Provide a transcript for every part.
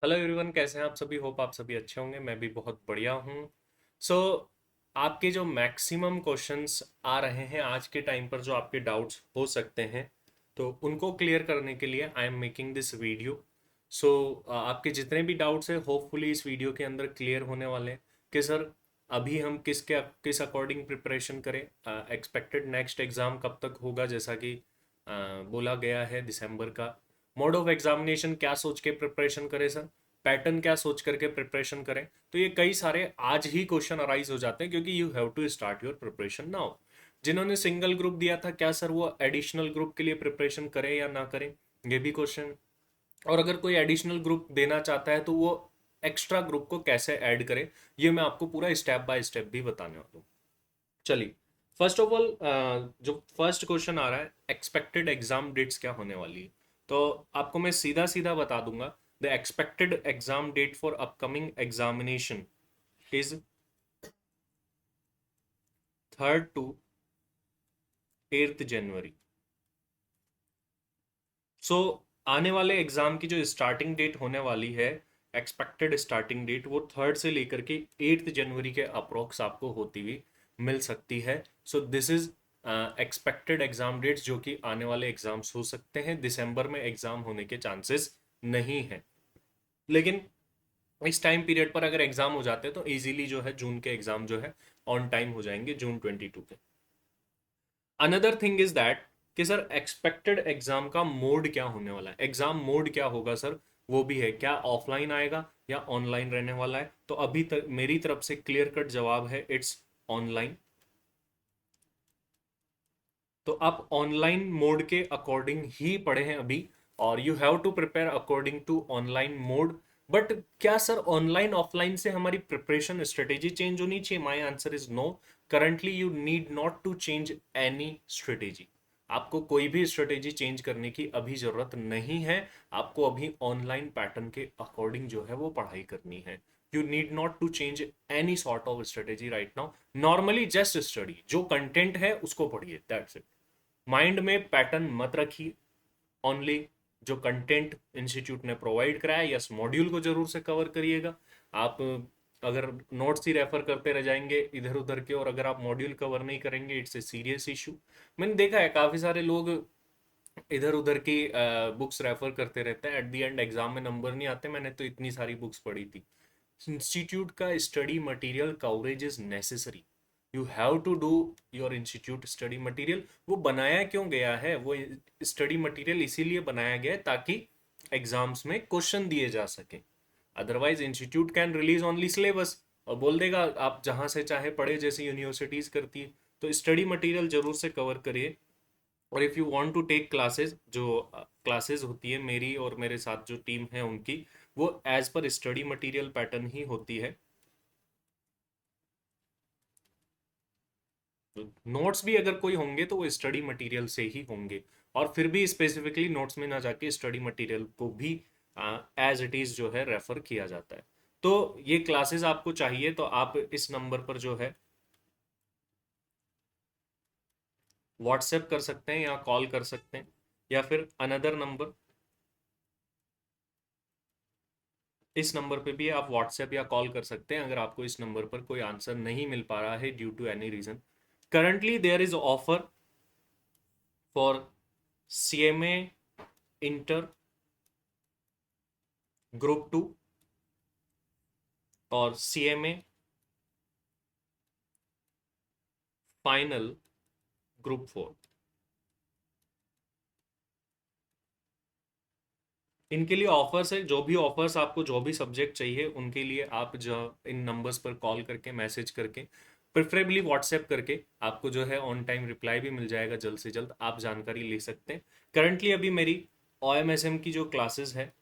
Hello everyone, कैसे हैं आप सभी। होप आप सभी अच्छे होंगे। मैं भी बहुत बढ़िया हूँ। सो आपके जो मैक्सिमम क्वेश्चंस आ रहे हैं आज के टाइम पर, जो आपके डाउट्स हो सकते हैं, तो उनको क्लियर करने के लिए I am making this video. So आपके जितने भी डाउट्स हैं होपफुली इस वीडियो के अंदर क्लियर होने वाले हैं कि सर अभी हम किस अकॉर्डिंग प्रिपरेशन करें। एक्सपेक्टेड नेक्स्ट एग्ज़ाम कब तक होगा, जैसा कि बोला गया है दिसंबर का। मोड ऑफ एग्जामिनेशन क्या सोच के प्रिपरेशन करें सर, पैटर्न क्या सोच करके प्रिपरेशन करें। तो ये कई सारे आज ही क्वेश्चन अराइज हो जाते हैं, क्योंकि you have to start your preparation now. जिन्होंने सिंगल ग्रुप दिया था, क्या सर वो एडिशनल ग्रुप के लिए प्रिपरेशन करें या ना करें, ये भी क्वेश्चन। और अगर कोई एडिशनल ग्रुप देना चाहता है तो वो एक्स्ट्रा ग्रुप को कैसे ऐड करे, ये मैं आपको पूरा स्टेप बाय स्टेप भी बताने वाला हूँ। चलिए, फर्स्ट ऑफ ऑल जो फर्स्ट क्वेश्चन आ रहा है, एक्सपेक्टेड एग्जाम डेट्स क्या होने वाली है। तो आपको मैं सीधा सीधा बता दूंगा। The expected exam date for upcoming examination is 3rd to 8th January. So आने वाले एग्जाम की जो स्टार्टिंग डेट होने वाली है, एक्सपेक्टेड स्टार्टिंग डेट, वो 3rd से लेकर के 8th जनवरी के अप्रोक्स आपको होती हुई मिल सकती है। So this is expected exam dates, जो कि आने वाले एग्जाम्स हो सकते हैं। दिसंबर में एग्जाम होने के चांसेस नहीं है, लेकिन इस टाइम पीरियड पर अगर एग्जाम हो जाते हैं तो इजीली जो है जून के एग्जाम जो है ऑन टाइम हो जाएंगे, जून 22 के। अनदर थिंग इज दैट कि सर एक्सपेक्टेड एग्जाम का मोड क्या होने वाला है, एग्जाम मोड क्या होगा सर, वो भी है, क्या ऑफलाइन आएगा या ऑनलाइन रहने वाला है। तो अभी तक मेरी तरफ से क्लियर कट जवाब है, इट्स ऑनलाइन। तो आप ऑनलाइन मोड के अकॉर्डिंग ही पढ़े हैं अभी, और you have to prepare according to online mode. But क्या सर ऑनलाइन ऑफलाइन से हमारी प्रिपरेशन स्ट्रेटेजी चेंज होनी चाहिए? My answer is no. Currently you need not to change any strategy. आपको कोई भी स्ट्रेटेजी चेंज करने की अभी जरूरत नहीं है। आपको अभी ऑनलाइन पैटर्न के अकॉर्डिंग जो है वो पढ़ाई करनी है। You need not to change any sort of strategy right now. Normally just study, जो कंटेंट है उसको पढ़िए, दैट्स इट। माइंड में पैटर्न मत रखिए। ओनली जो कंटेंट इंस्टीट्यूट ने प्रोवाइड कराया, यस, मॉड्यूल को जरूर से कवर करिएगा। आप अगर नोट्स ही रेफर करते रह जाएंगे इधर उधर के, और अगर आप मॉड्यूल कवर नहीं करेंगे, इट्स ए सीरियस इशू। मैंने देखा है काफ़ी सारे लोग इधर उधर की बुक्स रेफर करते रहते हैं, एट द एंड एग्जाम में नंबर नहीं आते। मैंने तो इतनी सारी बुक्स पढ़ी थी। इंस्टीट्यूट का study material coverage is necessary. You have to do your institute study material. वो बनाया क्यों गया है, वो स्टडी मटेरियल इसीलिए बनाया गया है ताकि एग्जाम्स में क्वेश्चन दिए जा सके। Otherwise institute can release only syllabus और बोल देगा आप जहां से चाहे पढ़े, जैसे यूनिवर्सिटीज करती है। तो स्टडी मटेरियल जरूर से कवर करिए। और if you want to take classes, जो क्लासेस होती है मेरी और मेरे साथ जो टीम है उनकी, वो as per study material pattern ही होती है। नोट्स भी अगर कोई होंगे तो वो स्टडी मटेरियल से ही होंगे। और फिर भी स्पेसिफिकली नोट्स में ना जाके स्टडी मटेरियल को भी एज इट इज़ जो है रेफर किया जाता है। तो ये क्लासेस आपको चाहिए तो आप इस नंबर पर जो है व्हाट्सएप कर सकते हैं या कॉल कर सकते हैं, या फिर अनदर नंबर, इस नंबर पे भी आप व्हाट्सएप या कॉल कर सकते हैं अगर आपको इस नंबर पर कोई आंसर नहीं मिल पा रहा है due to any reason. Currently there is offer for CMA inter group 2 और CMA फाइनल ग्रुप 4। इनके लिए ऑफर्स है। जो भी ऑफर्स आपको, जो भी सब्जेक्ट चाहिए, उनके लिए आप जो इन नंबर्स पर कॉल करके, मैसेज करके, प्रेफरेबली व्हाट्सएप करके, आपको जो है ऑन टाइम रिप्लाई भी मिल जाएगा। जल्द से जल्द आप जानकारी ले सकते हैं। करंटली अभी मेरी OMSM की जो क्लासेस है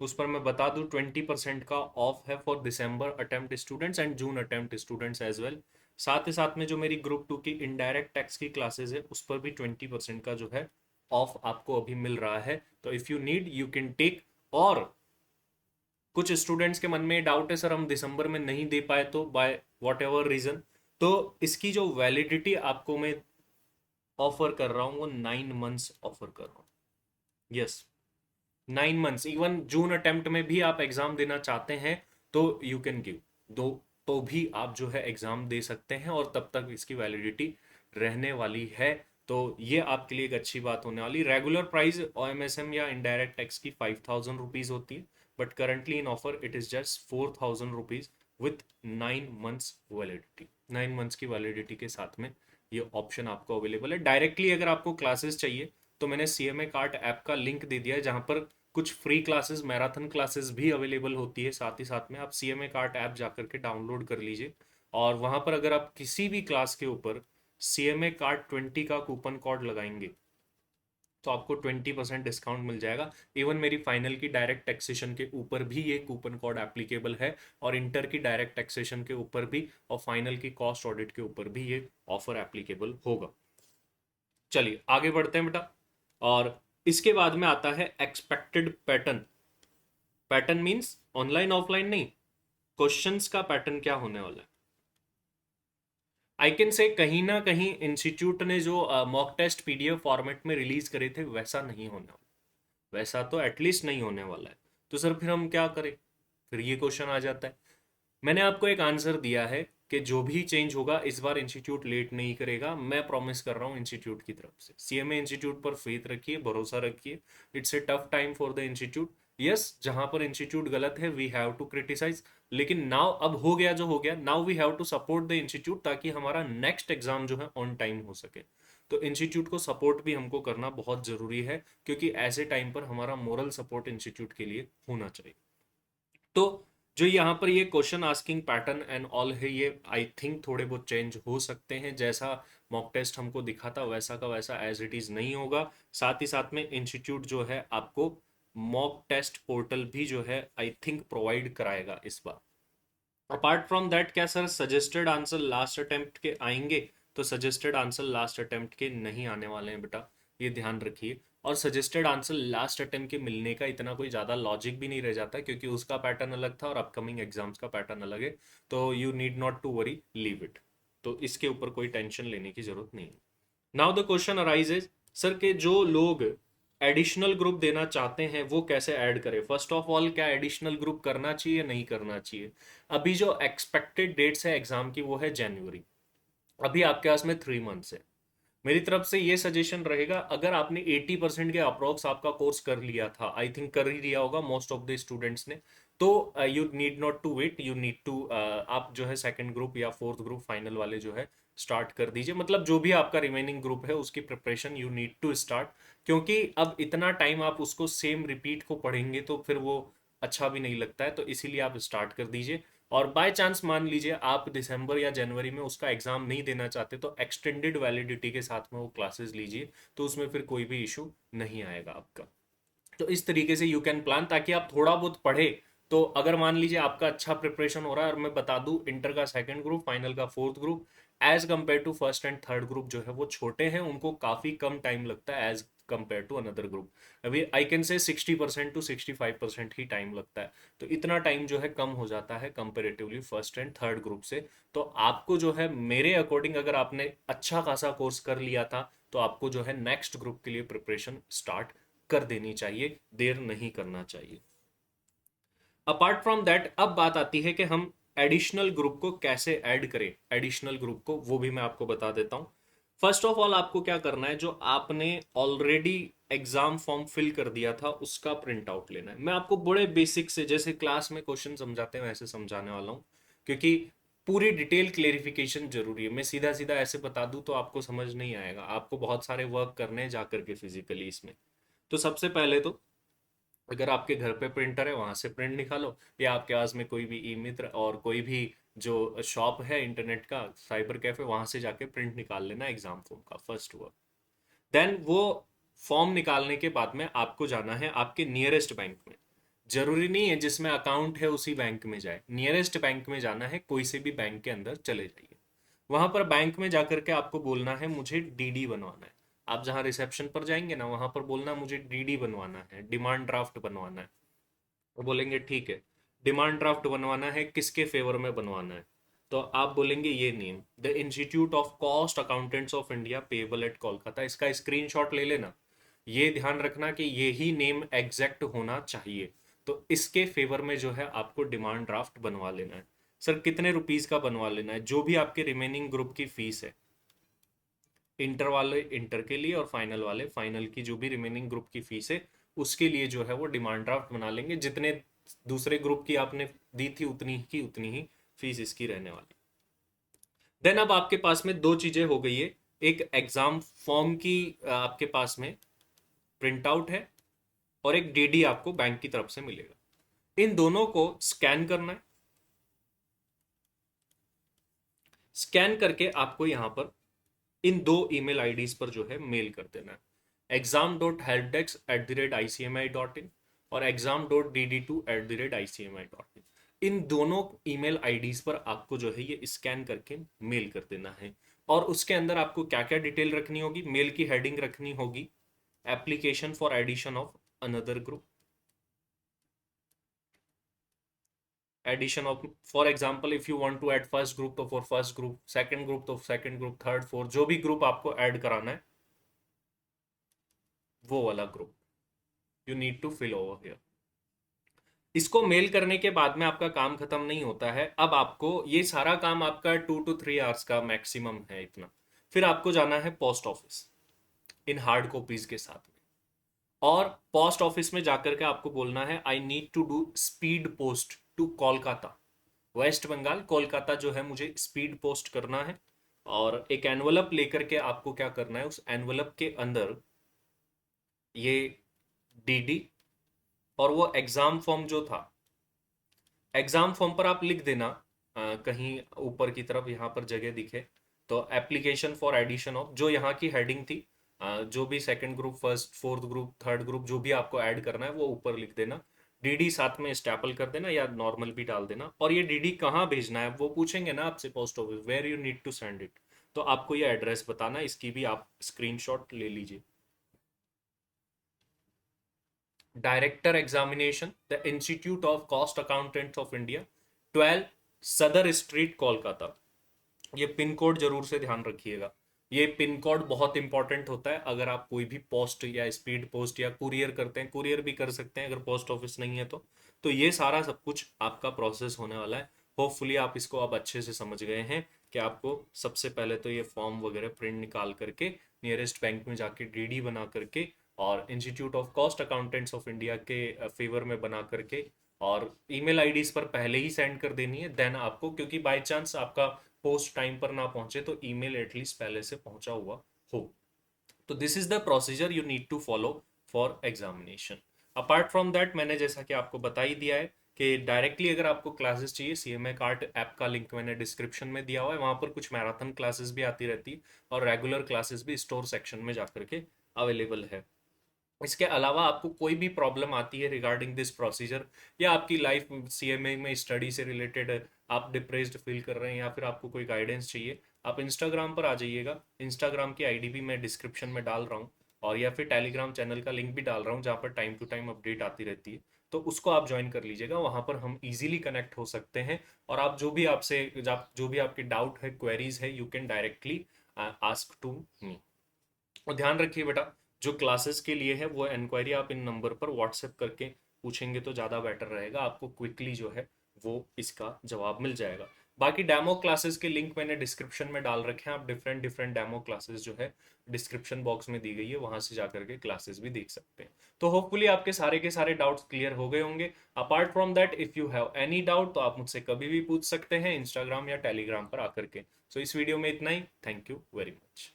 उस पर मैं बता दूं 20% का ऑफ है for December attempt students and June attempt students as well. साथ ही साथ में जो मेरी ग्रुप 2 की इनडायरेक्ट टैक्स की क्लासेस है उस पर भी 20% का जो है ऑफ आपको अभी मिल रहा है। तो if you need you can take. और कुछ स्टूडेंट्स के मन में डाउट है, सर हम दिसंबर में नहीं दे पाए तो, बाय वॉट एवर रीज़न, तो इसकी जो वैलिडिटी आपको मैं ऑफर कर रहा हूँ वो 9 मंथ्स ऑफर कर रहा हूँ। यस, 9 मंथ्स, इवन जून अटेम्प्ट में भी आप एग्जाम देना चाहते हैं तो यू कैन गिव, दो तो भी आप जो है एग्जाम दे सकते हैं और तब तक इसकी वैलिडिटी रहने वाली है। तो ये आपके लिए एक अच्छी बात होने वाली। रेगुलर प्राइस ओएमएसएम या इनडायरेक्ट टैक्स की 5,000 रुपीज होती है, but currently in offer it is just 4,000 rupees with 9 months validity. 9 months की वैलिडिटी के साथ में ये ऑप्शन आपको अवेलेबल है। डायरेक्टली अगर आपको क्लासेस चाहिए तो मैंने CMA कार्ट ऐप का लिंक दे दिया है, जहां पर कुछ फ्री क्लासेस, मैराथन क्लासेस भी अवेलेबल होती है। साथ ही साथ में आप CMA कार्ट ऐप जाकर के डाउनलोड कर लीजिए, और वहां पर अगर आप किसी भी क्लास के ऊपर CMA कार्ट 20 का कूपन कोड लगाएंगे तो आपको 20% डिस्काउंट मिल जाएगा। इवन मेरी फाइनल की डायरेक्ट टैक्सेशन के ऊपर भी ये कूपन कोड एप्लीकेबल है, और इंटर की डायरेक्ट टैक्सेशन के ऊपर भी, और फाइनल की कॉस्ट ऑडिट के ऊपर भी ये ऑफर एप्लीकेबल होगा। चलिए आगे बढ़ते हैं बेटा। और इसके बाद में आता है expected pattern. Pattern means online offline नहीं, क्वेश्चंस का पैटर्न क्या होने वाला है। आई कैन से कहीं ना कहीं इंस्टीट्यूट ने जो मॉक टेस्ट PDF फॉर्मेट में रिलीज करे थे वैसा नहीं होने वाला, वैसा तो एटलीस्ट नहीं होने वाला है। तो सर फिर हम क्या करें, फिर ये क्वेश्चन आ जाता है। मैंने आपको एक आंसर दिया है कि जो भी चेंज होगा इस बार इंस्टीट्यूट लेट नहीं करेगा, मैं प्रॉमिस कर रहा हूँ इंस्टीट्यूट की तरफ से। CMA इंस्टीट्यूट पर फेथ रखिए, भरोसा रखिए। It's a tough time for the institute. Yes, जहां पर इंस्टीट्यूट गलत है वी हैव टू क्रिटिसाइज, लेकिन नाउ अब हो गया जो हो गया, now we have to support the institute, ताकि हमारा नेक्स्ट एग्जाम जो है ऑन टाइम हो सके। तो इंस्टीट्यूट को सपोर्ट भी हमको करना बहुत जरूरी है, क्योंकि ऐसे टाइम पर हमारा मोरल सपोर्ट इंस्टीट्यूट के लिए होना चाहिए। तो जो यहाँ पर ये question asking pattern and all है, ये आई थिंक थोड़े बहुत चेंज हो सकते हैं। जैसा मॉक टेस्ट हमको दिखा था वैसा का वैसा एज इट इज नहीं होगा। साथ ही साथ में इंस्टीट्यूट जो है आपको मॉक टेस्ट पोर्टल भी जो है आई थिंक प्रोवाइड कराएगा इस बार। अपार्ट फ्रॉम दैट, क्या sir suggested answer last attempt के आएंगे? तो सजेस्टेड आंसर लास्ट अटेम्प्ट के नहीं आने वाले हैं बेटा, ये ध्यान रखिए। और सजेस्टेड आंसर लास्ट अटेम्प्ट के मिलने का इतना कोई ज़्यादा लॉजिक भी नहीं रह जाता, क्योंकि उसका पैटर्न अलग था और अपकमिंग एग्जाम्स का पैटर्न अलग है। तो you need not to worry, leave it. तो इसके ऊपर कोई टेंशन लेने की जरूरत नहीं है। Now the question arises, sir के जो लोग एडिशनल ग्रुप देना चाहते हैं वो कैसे ऐड करें? फर्स्ट ऑफ ऑल, क्या एडिशनल ग्रुप करना चाहिए नहीं करना चाहिए? अभी जो एक्सपेक्टेड डेट्स है एग्जाम की वो है जनवरी। अभी आपके पास में 3 मंथ्स है। मेरी तरफ से ये सजेशन रहेगा, अगर आपने 80% के अप्रोक्स आपका कोर्स कर लिया था, आई थिंक कर ही लिया होगा मोस्ट ऑफ द स्टूडेंट्स ने, तो you need not to wait, you need to आप जो है सेकंड ग्रुप या फोर्थ ग्रुप फाइनल वाले जो है स्टार्ट कर दीजिए। मतलब जो भी आपका रिमेनिंग ग्रुप है उसकी preparation you need to start, क्योंकि अब इतना टाइम आप उसको सेम रिपीट को पढ़ेंगे तो फिर वो अच्छा भी नहीं लगता है। तो इसीलिए आप स्टार्ट कर दीजिए। और बाय चांस मान लीजिए आप दिसंबर या जनवरी में उसका एग्जाम नहीं देना चाहते, तो एक्सटेंडेड वैलिडिटी के साथ में वो क्लासेस लीजिए, तो उसमें फिर कोई भी इशू नहीं आएगा आपका। तो इस तरीके से यू कैन प्लान, ताकि आप थोड़ा बहुत पढ़े। तो अगर मान लीजिए आपका अच्छा प्रिपरेशन हो रहा है, और मैं बता दूं इंटर का सेकंड ग्रुप, फाइनल का fourth group, as compare to first and third group जो है वो छोटे हैं, उनको काफी कम टाइम लगता है as compare to another group. अभी I can say 60% to 65% he time लगता है। तो इतना टाइम जो है कम हो जाता है comparatively first and third group से। तो आपको जो है मेरे अकॉर्डिंग, अगर आपने अच्छा खासा कोर्स कर लिया था, तो आपको जो है नेक्स्ट ग्रुप के लिए प्रिपरेशन स्टार्ट कर देनी चाहिए, देर नहीं करना चाहिए। अपार्ट फ्रॉम दैट, अब बात आती है कि हम एडिशनल ग्रुप को कैसे ऐड करें। एडिशनल ग्रुप को वो भी मैं आपको बता देता हूं। फर्स्ट ऑफ ऑल आपको क्या करना है, जो आपने ऑलरेडी एग्जाम फॉर्म फिल कर दिया था उसका प्रिंट आउट लेना है। मैं आपको बड़े बेसिक से, जैसे क्लास में क्वेश्चन समझाते हैं वैसे समझाने वाला हूँ, क्योंकि पूरी डिटेल क्लेरिफिकेशन जरूरी है। मैं सीधा सीधा ऐसे बता दूं तो आपको समझ नहीं आएगा, आपको बहुत सारे वर्क करने हैं जाकर के फिजिकली इसमें। तो सबसे पहले तो, अगर आपके घर पे प्रिंटर है वहां से प्रिंट निकालो, या आपके पास में कोई भी ई मित्र और कोई भी जो शॉप है इंटरनेट का, साइबर कैफे, वहां से जाके प्रिंट निकाल लेना एग्जाम फॉर्म का फर्स्ट वर्क। देन वो फॉर्म निकालने के बाद में आपको जाना है आपके नियरेस्ट बैंक में। जरूरी नहीं है जिसमें अकाउंट है उसी बैंक में जाए, नियरेस्ट बैंक में जाना है, कोई से भी बैंक के अंदर चले जाइए। वहां पर बैंक में जाकर के आपको बोलना है मुझे डीडी बनवाना है। आप जहां रिसेप्शन पर जाएंगे ना, वहां पर बोलना मुझे डीडी बनवाना है, डिमांड ड्राफ्ट बनवाना है। वो बोलेंगे ठीक है, डिमांड ड्राफ्ट बनवाना है, किसके फेवर में बनवाना है? तो आप बोलेंगे ये name, the institute of cost accountants of India payable eight Kolkata. इसका स्क्रीनशॉट ले लेना। ये ध्यान रखना कि ये ही नेम एग्जैक्ट होना चाहिए। तो इसके फेवर में जो है आपको डिमांड ड्राफ्ट बनवा लेना है। सर कितने रुपीस का बनवा लेना है? जो भी आपके रिमेनिंग ग्रुप की फीस है, इंटर वाले इंटर के लिए और फाइनल वाले फाइनल की जो भी रिमेनिंग ग्रुप की फीस है उसके लिए जो है वो डिमांड ड्राफ्ट बना लेंगे। जितने दूसरे ग्रुप की आपने दी थी उतनी ही फीस इसकी रहने वाली। देन अब आपके पास में दो चीजें हो गई है। एक एग्जाम फॉर्म की आपके पास में प्रिंट आउट है और एक डीडी आपको बैंक की तरफ से मिलेगा। इन दोनों को स्कैन करना है। स्कैन करके आपको यहां पर इन दो ईमेल आईडीज पर जो है मेल कर देना है। exam.helpdesk@icmi.in और exam.dd2@icmi.in। इन दोनों ईमेल आईडीज पर आपको जो है ये स्कैन करके मेल कर देना है। और उसके अंदर आपको क्या क्या डिटेल रखनी होगी? मेल की हेडिंग रखनी होगी application for addition of another group, addition of, for example if you want to add first group तो for first group, second group तो second group, third fourth जो भी ग्रुप आपको ऐड कराना है वो वाला group you need to fill over here. इसको मेल करने के बाद में आपका काम खत्म नहीं होता है। अब आपको ये सारा काम आपका 2 to 3 आवर्स का मैक्सिमम है इतना। फिर आपको जाना है post office in hard copies के साथ में। और पोस्ट ऑफिस में जाकर के आपको बोलना है I need to do speed post to Kolkata, West Bengal Kolkata जो है मुझे स्पीड पोस्ट करना है। और एक एनवलप लेकर के आपको क्या करना है, उस एनवलप के अंदर ये डीडी और वो एग्जाम फॉर्म जो था, एग्जाम फॉर्म पर आप लिख देना कहीं ऊपर की तरफ यहाँ पर जगह दिखे तो एप्लीकेशन फॉर एडिशन ऑफ, जो यहाँ की हेडिंग थी जो भी second group, first, fourth group, third group जो भी आपको ऐड करना है वो ऊपर लिख देना। डीडी साथ में स्टेपल कर देना या नॉर्मल भी डाल देना। और ये डीडी कहाँ भेजना है वो पूछेंगे ना आपसे post office, where you need to send it, तो आपको ये एड्रेस बताना। इसकी भी आप स्क्रीनशॉट ले लीजिए। Director examination the institute of cost accountants of India, 12 सदर स्ट्रीट कोलकाता। ये पिन कोड जरूर से ध्यान रखिएगा। ये पिन कोड बहुत इंपॉर्टेंट होता है अगर आप कोई भी पोस्ट या स्पीड पोस्ट या कुरियर करते हैं। कुरियर भी कर सकते हैं अगर पोस्ट ऑफिस नहीं है तो ये सारा सब कुछ आपका प्रोसेस होने वाला है। होपफुली आप इसको अब अच्छे से समझ गए हैं कि आपको सबसे पहले तो ये फॉर्म वगैरह प्रिंट निकाल करके नियरेस्ट बैंक में जाके डीडी बना करके और institute of cost accountants of India के फेवर में बना करके और ईमेल आईडीज पर पहले ही सेंड कर देनी है। देन आपको, क्योंकि बाय चांस आपका पोस्ट टाइम पर ना पहुंचे तो ईमेल एटलीस्ट पहले से पहुंचा हुआ हो। तो this is the procedure you need to follow for examination. Apart from that मैंने जैसा कि आपको बता ही दिया है कि डायरेक्टली अगर आपको क्लासेस चाहिए, सीएमए कार्ट ऐप का लिंक मैंने डिस्क्रिप्शन में दिया हुआ है, वहां पर कुछ मैराथन क्लासेस भी आती रहती है और रेगुलर क्लासेस भी स्टोर सेक्शन में जाकर के अवेलेबल है। इसके अलावा आपको कोई भी प्रॉब्लम आती है रिगार्डिंग दिस प्रोसीजर या आपकी लाइफ सीएमए में स्टडी से रिलेटेड आप डिप्रेस्ड फील कर रहे हैं या फिर आपको कोई गाइडेंस चाहिए, आप इंस्टाग्राम पर आ जाइएगा। इंस्टाग्राम की आईडी भी मैं डिस्क्रिप्शन में डाल रहा हूँ और या फिर टेलीग्राम चैनल का लिंक भी डाल रहा हूँ जहाँ पर टाइम टू टाइम अपडेट आती रहती है। तो उसको आप ज्वाइन कर लीजिएगा, वहाँ पर हम इजीली कनेक्ट हो सकते हैं। और आप जो भी आपसे जो भी आपकी डाउट है, क्वेरीज है, you can directly ask to me. और ध्यान रखिए बेटा, जो क्लासेस के लिए है वो इंक्वायरी आप इन नंबर पर व्हाट्सएप करके पूछेंगे तो ज़्यादा बेटर रहेगा, आपको क्विकली जो है वो इसका जवाब मिल जाएगा। बाकी डेमो क्लासेस के लिंक मैंने डिस्क्रिप्शन में डाल रखे हैं, आप डिफरेंट डिफरेंट डेमो क्लासेस जो है डिस्क्रिप्शन बॉक्स में दी गई है, वहां से जाकर के क्लासेस भी देख सकते हैं। तो होपफुली आपके सारे के सारे डाउट्स क्लियर हो गए होंगे। Apart from that if you have any doubt तो आप मुझसे कभी भी पूछ सकते हैं इंस्टाग्राम या टेलीग्राम पर आकर के। सो इस वीडियो में इतना ही। Thank you very much.